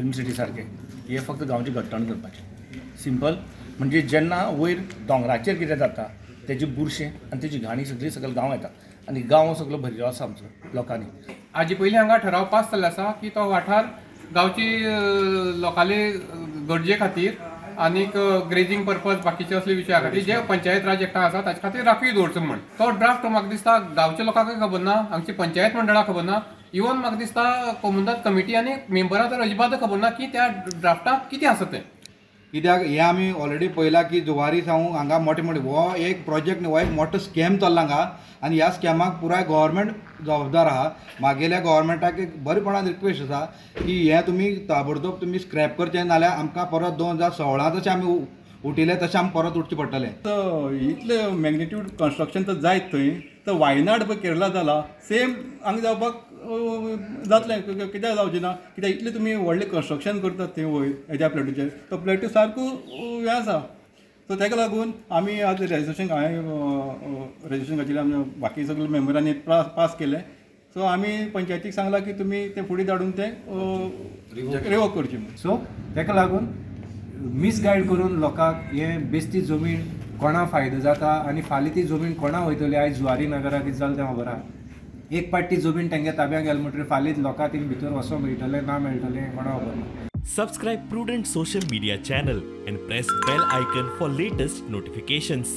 Film city सारके हे फक्त गांवची घट्टण करपाचें सिंपल. म्हणजे जेन्ना वयर दोंगराचेर कितें जाता तेजी बुरशें आनी तेजी घाणी सगळी सकयल गांव येता आनी गांव सगळो भरिल्लो आसा आमचो लोकांनी. हाजे पयलीं हांगा ठराव पास जाल्लो आसा की तो वाठार गांवची लोकांले गरजे खातीर आनीक ग्रेजिंग पर्पज बाकीचे असले विशया खातीर जे पंचायत राज एक्टान आसा ताचे खातीर राखीव दवरचो म्हण. तो ड्राफ्ट म्हाका दिसता गांवच्या लोकांकय खबर ना, हांगची पंचायत मंडळाक खबर ना, इवन म्हाका दिसता कोमुनदाद कमिटी आनी मेंबरां तर अजिबात खबर ना की त्या ड्राफ्टाक कितें आसा तें. कित्याक हे आमी ऑलरेडी पळयलां की जुवारी सावन हांगा मोठे मोठे हो एक प्रोजेक्ट न्ही, हो एक मोठो स्कॅम चल्ला हांगा आनी ह्या स्कॅमाक पुराय गव्हर्मेंट जबाबदार आहा. म्हागेल्या गव्हर्मेंटाक एक बरेपणान रिक्वेस्ट आसा की हे तुमी ताबडतोब तुमी स्क्रॅप करचें, नाल्यार आमकां परत 2016 जशें आमी उठयलें तशें आमकां परत उठचें पडटलें. इतलें मॅग्निट्यूड कन्स्ट्रक्शन तर जायत थंय, तर वायनाड पळय केरला जाला सेम हांगा जावपाक जातलें. कित्याक जावचें ना, कित्याक इतलें तुमी व्हडलें कन्स्ट्रक्शन करतात थंय वयर हेज्या प्लॅटूचेर, तो प्लॅटू सारको हें आसा. सो ताका लागून आमी आतां रजिस्ट्रेशन हांवें रजिस्ट्रेशन घातिल्लें, आमी बाकी सगळे मेंबरांनी पास केलें. सो आमी पंचायतीक सांगलां की तुमी तें फुडें धाडून तें रिवोक करचें. सो ताका लागून मिसगायड करून लोकांक हे बेश्टी जमीन कोणा फायदो जाता आनी फाल्यां ती जमीन कोणा वयतली. आयज जुवारी नगराक कितें जालें तें खबर आहा, एक पाटी जमीन तांच्या ताब्यात गेले म्हणटकीर फाल्यां लोकांक थिंग भितर वचूंक मेळटलें ना मेळटलें कोणा खबर ना. Subscribe Prudent social media channel and press bell icon for latest notifications.